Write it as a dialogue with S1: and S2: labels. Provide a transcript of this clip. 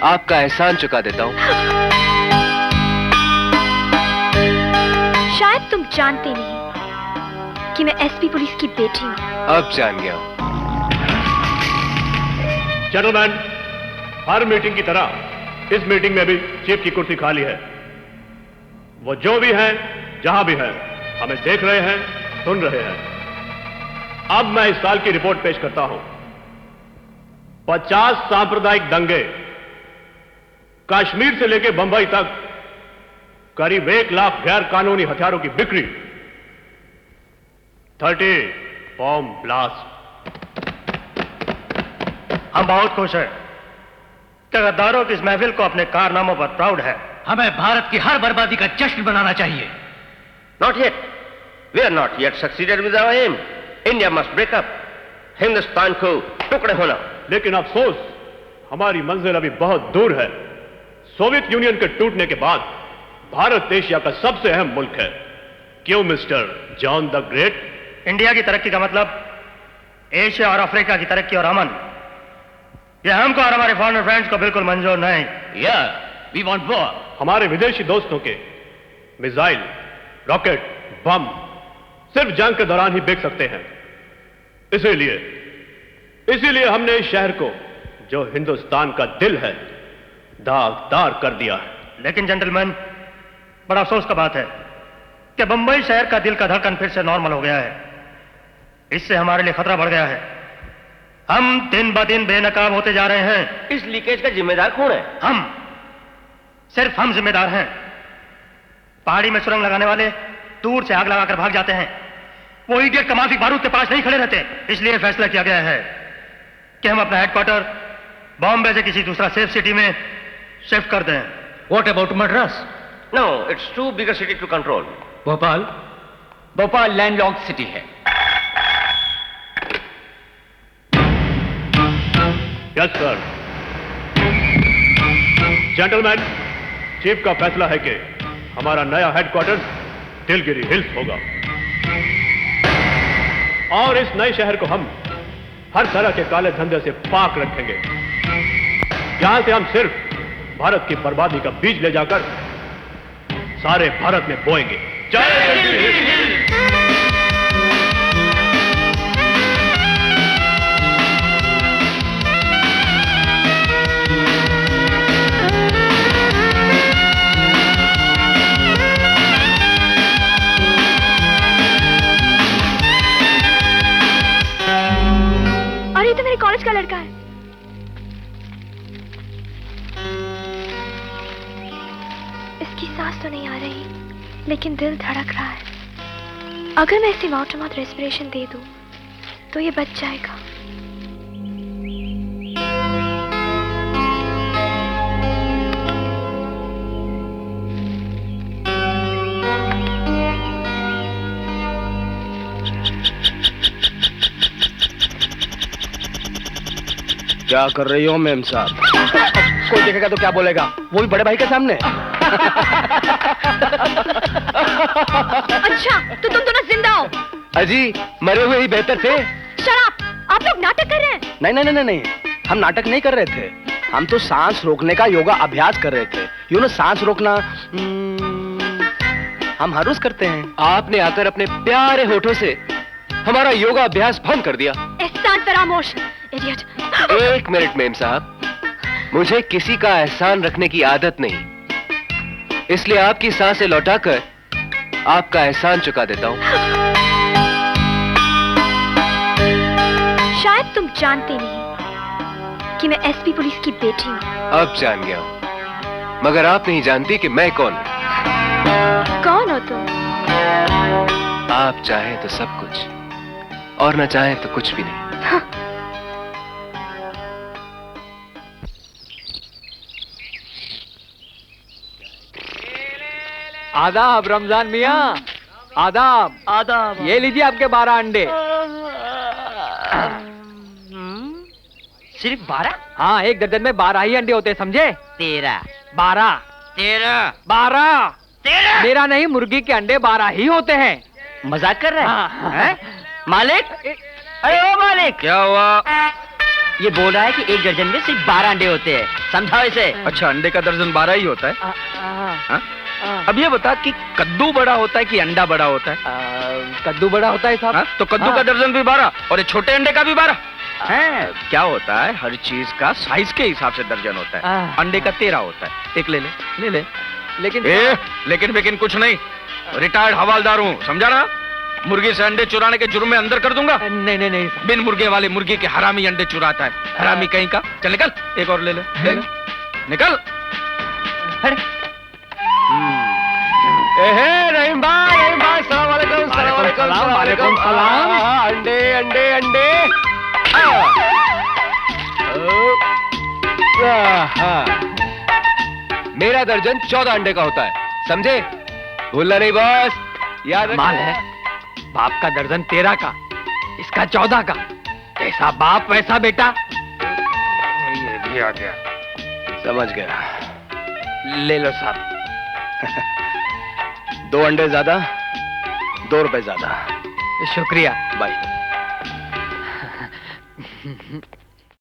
S1: आपका एहसान चुका देता हूँ।
S2: शायद तुम जानते नहीं कि मैं एसपी पुलिस की बेटी हूँ।
S1: अब जान गया हूँ।
S3: जेंटलमैन, हर मीटिंग की तरह इस मीटिंग में भी चीफ की कुर्सी खाली है। वो जो भी है, जहां भी है, हमें देख रहे हैं, सुन रहे हैं। अब मैं इस साल की रिपोर्ट पेश करता हूं। 50 सांप्रदायिक दंगे, कश्मीर से लेकर बंबई तक करीब 1 लाख गैर कानूनी हथियारों की बिक्री, 30 बॉम्ब ब्लास्ट।
S4: हम बहुत खुश हैं कि गद्दारों की इस महफिल को अपने कारनामों पर प्राउड है।
S5: हमें भारत की हर बर्बादी का जश्न मनाना चाहिए।
S6: Not yet. We are not yet succeeded with our aim. India must break up. Hindustan को टुकड़े होना।
S3: लेकिन अफसोस, हमारी मंजिल अभी बहुत दूर है। सोवियत यूनियन के टूटने के बाद भारत एशिया का सबसे अहम मुल्क है। क्यों mister John the great?
S4: India की तरक्की का मतलब एशिया और अफ्रीका की तरक्की और अमन। यह हमको और हमारे फॉरेन फ्रेंड्स को बिल्कुल मंजूर नहीं।
S5: We want war.
S3: हमारे विदेशी दोस्तों के मिसाइल, रॉकेट, बम सिर्फ जंग के दौरान ही बिक सकते हैं। इसीलिए हमने इस शहर को, जो हिंदुस्तान का दिल है, दागदार कर दिया है।
S4: लेकिन जेंटलमैन, बड़ा अफसोस का बात है कि बंबई शहर का दिल का धड़कन फिर से नॉर्मल हो गया है। इससे हमारे लिए खतरा बढ़ गया है। हम दिन ब दिन बेनकाब होते जा रहे हैं।
S6: इस लीकेज का जिम्मेदार कौन है?
S4: हम, सिर्फ हम जिम्मेदार हैं। पहाड़ी में सुरंग लगाने वाले दूर से आग लगाकर भाग जाते हैं। वो इडियट कमाल बारूद के पास नहीं खड़े रहते। इसलिए फैसला किया गया है कि हम अपना हेडक्वार्टर बॉम्बे से किसी दूसरा सेफ सिटी में शिफ्ट कर दें।
S5: What about Madras?
S6: No, it's too big a city to control.
S5: Bhopal landlocked city है।
S3: Yes sir. जेंटलमैन, चीफ का फैसला है कि हमारा नया हेडक्वार्टर दिलगिरी हिल्स होगा और इस नए शहर को हम हर तरह के काले धंधे से पाक रखेंगे। यहां से हम सिर्फ भारत की बर्बादी का बीज ले जाकर सारे भारत में बोएंगे।
S2: और ये तो मेरे कॉलेज का लड़का है। इसकी सांस तो नहीं आ रही, लेकिन दिल धड़क रहा है। अगर मैं इसे माउथ टू माउथ रेस्पिरेशन दे दूं, तो ये बच जाएगा।
S1: क्या कर रही हो मेम साहब? कोई देखेगा तो क्या बोलेगा? वो भी बड़े भाई के सामने।
S2: अच्छा, तो तुम दोनों जिंदा हो?
S1: अजी, मरे हुए ही बेहतर थे।
S2: शराब! आप लोग नाटक कर रहे हैं?
S1: नहीं, हम नाटक नहीं कर रहे थे। हम तो सांस रोकने का योगा अभ्यास कर रहे थे। सांस रोकना हम हर रोज करते हैं। आपने आकर अपने प्यारे होठों से हमारा योगा अभ्यास भंग कर दिया।
S2: एहसान फरामोश, इडियट।
S1: एक मिनट मेम साहब, मुझे किसी का एहसान रखने की आदत नहीं, इसलिए आपकी सांसें लौटाकर आपका एहसान चुका देता हूँ।
S2: शायद तुम जानते नहीं कि मैं एसपी पुलिस की बेटी हूँ।
S1: अब जान गया हूँ, मगर आप नहीं जानती कि मैं कौन हूँ।
S2: कौन हो तुम?
S1: आप चाहें तो सब कुछ और न चाहें तो कुछ भी नहीं।
S7: आदाब रमजान मियाँ, आदाब।
S4: आदाब।
S7: ये लीजिए आपके 12 अंडे।
S5: सिर्फ 12?
S7: हाँ, एक दर्जन में 12 ही अंडे होते हैं, समझे?
S5: 13,
S7: 12,
S5: 13,
S7: 12,
S5: 13।
S7: मेरा नहीं, मुर्गी के अंडे 12 ही होते हैं।
S5: मजाक कर रहे
S7: हाँ।
S5: हैं? मालिक, अरे ओ मालिक,
S1: क्या हुआ?
S8: ये बोल रहा है कि एक दर्जन में सिर्फ 12 अंडे होते हैं, समझाओ इसे।
S9: अच्छा, अंडे का दर्जन 12 ही होता है? हाँ? अब ये बता कि कद्दू बड़ा होता है कि अंडा बड़ा होता है?
S7: कद्दू बड़ा होता है साहब।
S9: हाँ? तो कद्दू का दर्जन भी 12 और ये छोटे अंडे का भी 12। क्या होता है, हर चीज का साइज के हिसाब से दर्जन होता है। अंडे का 13 होता है। एक ले ले। लेकिन लेकिन कुछ नहीं, रिटायर्ड हवालदार हूँ, समझा ना? मुर्गी से अंडे चुराने के जुर्म में अंदर कर दूंगा। नहीं। बिन मुर्गे वाले मुर्गी के हरामी अंडे चुराता है, हरामी कहीं का। चल निकल, एक और ले ले। निकल।
S1: रहीम भाई, सलाम वालेकुम। अंडे। मेरा दर्जन 14 अंडे का होता है, समझे? भूलना नहीं बॉस, याद
S7: माल है। बाप का दर्जन 13 का, इसका 14 का। जैसा बाप वैसा बेटा।
S9: ये भी आ गया।
S1: समझ गया।
S7: ले लो साहब।
S1: 2 अंडे ज्यादा, 2 रुपए ज्यादा।
S7: शुक्रिया।
S1: बाय।